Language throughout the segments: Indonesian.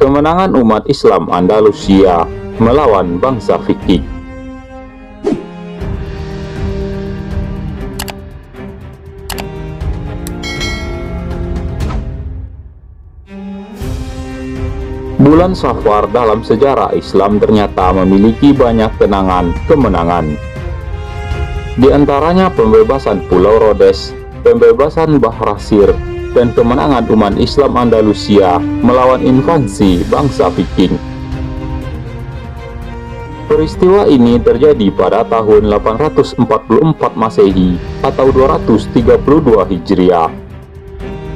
kemenangan umat Islam Andalusia melawan bangsa Viking. Bulan Safar dalam sejarah Islam ternyata memiliki banyak kenangan kemenangan. Di antaranya pembebasan Pulau Rhodes, pembebasan Bahrasir, dan kemenangan umat Islam Andalusia melawan invasi bangsa Viking. Peristiwa ini terjadi pada tahun 844 Masehi atau 232 Hijriah.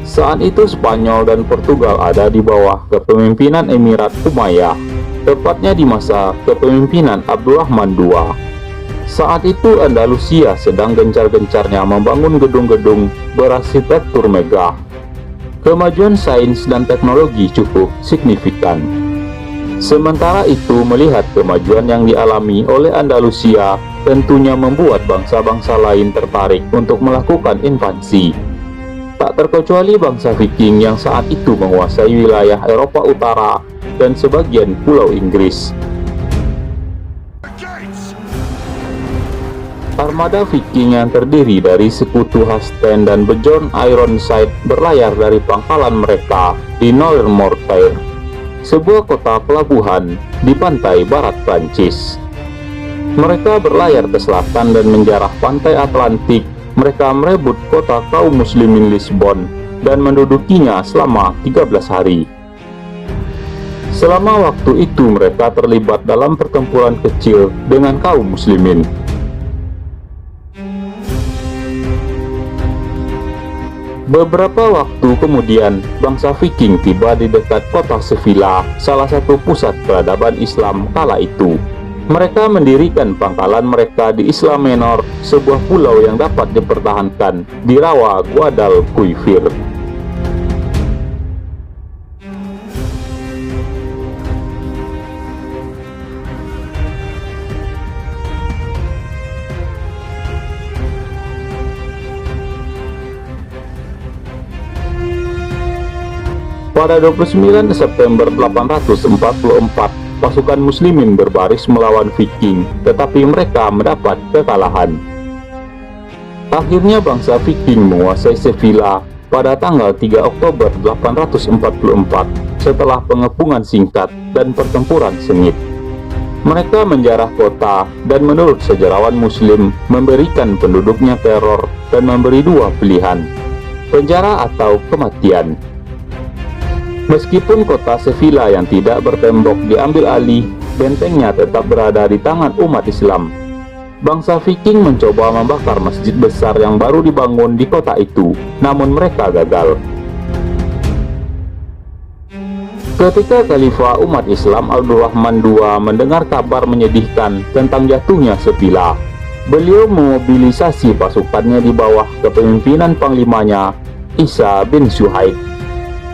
Saat itu Spanyol dan Portugal ada di bawah kepemimpinan Emirat Umayyah, tepatnya di masa kepemimpinan Abdurrahman II. Saat itu Andalusia sedang gencar-gencarnya membangun gedung-gedung berarsitektur megah. Kemajuan sains dan teknologi cukup signifikan. Sementara itu, melihat kemajuan yang dialami oleh Andalusia tentunya membuat bangsa-bangsa lain tertarik untuk melakukan invasi. Tak terkecuali bangsa Viking yang saat itu menguasai wilayah Eropa Utara dan sebagian pulau Inggris. Armada Viking yang terdiri dari sekutu Hastin dan Bjorn Ironside berlayar dari pangkalan mereka di Noirmoutier, sebuah kota pelabuhan di pantai barat Prancis. Mereka berlayar ke selatan dan menjarah pantai Atlantik. Mereka merebut kota kaum muslimin Lisbon dan mendudukinya selama 13 hari. Selama waktu itu mereka terlibat dalam pertempuran kecil dengan kaum muslimin. Beberapa waktu kemudian, bangsa Viking tiba di dekat kota Sevilla, salah satu pusat peradaban Islam kala itu. Mereka mendirikan pangkalan mereka di Isla Menor, sebuah pulau yang dapat dipertahankan di rawa Guadalquivir. Pada 29 September 844, pasukan muslimin berbaris melawan Viking, tetapi mereka mendapat kekalahan. Akhirnya bangsa Viking menguasai Sevilla pada tanggal 3 Oktober 844 setelah pengepungan singkat dan pertempuran sengit. Mereka menjarah kota dan menurut sejarawan muslim memberikan penduduknya teror dan memberi dua pilihan, penjara atau kematian. Meskipun kota Sevilla yang tidak bertembok diambil alih, bentengnya tetap berada di tangan umat Islam. Bangsa Viking mencoba membakar masjid besar yang baru dibangun di kota itu, namun mereka gagal. Ketika Khalifah umat Islam Abdurrahman II mendengar kabar menyedihkan tentang jatuhnya Sevilla, beliau memobilisasi pasukannya di bawah kepemimpinan panglimanya, Isa bin Suhaid.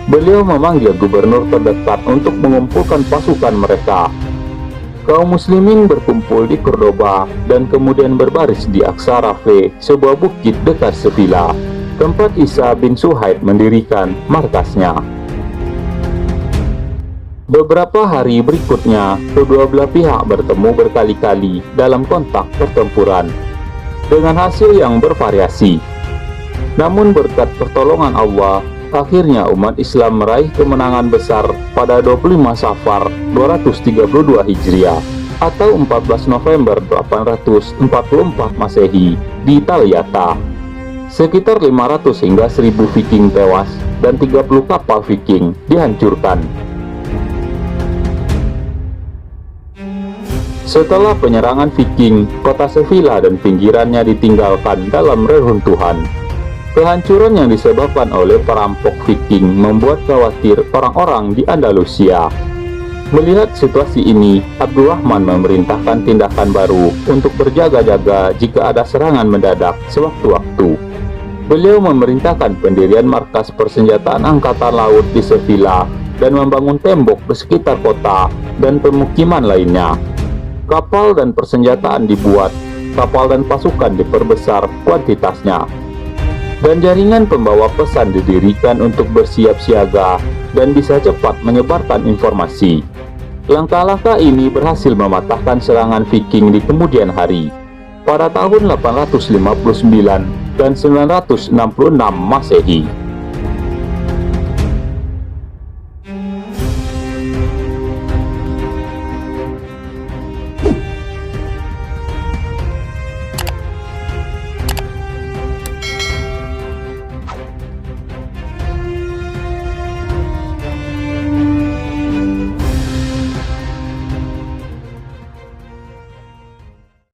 Beliau memanggil gubernur terdekat untuk mengumpulkan pasukan mereka. Kaum muslimin berkumpul di Cordoba dan kemudian berbaris di Aksarafe, sebuah bukit dekat Sevilla, tempat Isa bin Suhaid mendirikan markasnya. Beberapa hari berikutnya, kedua belah pihak bertemu berkali-kali dalam kontak pertempuran, dengan hasil yang bervariasi. Namun berkat pertolongan Allah, akhirnya umat Islam meraih kemenangan besar pada 25 Safar 232 Hijriah atau 14 November 844 Masehi di Taliata. Sekitar 500 hingga 1000 Viking tewas dan 30 kapal Viking dihancurkan. Setelah penyerangan Viking, kota Sevilla dan pinggirannya ditinggalkan dalam reruntuhan. Kehancuran yang disebabkan oleh perampok Viking membuat khawatir orang-orang di Andalusia. Melihat situasi ini, Abdurrahman memerintahkan tindakan baru untuk berjaga-jaga jika ada serangan mendadak sewaktu-waktu. Beliau memerintahkan pendirian markas persenjataan angkatan laut di Sevilla dan membangun tembok di sekitar kota dan pemukiman lainnya. Kapal dan persenjataan dibuat, kapal dan pasukan diperbesar kuantitasnya, dan jaringan pembawa pesan didirikan untuk bersiap siaga dan bisa cepat menyebarkan informasi. Langkah-langkah ini berhasil mematahkan serangan Viking di kemudian hari, pada tahun 859 dan 966 Masehi.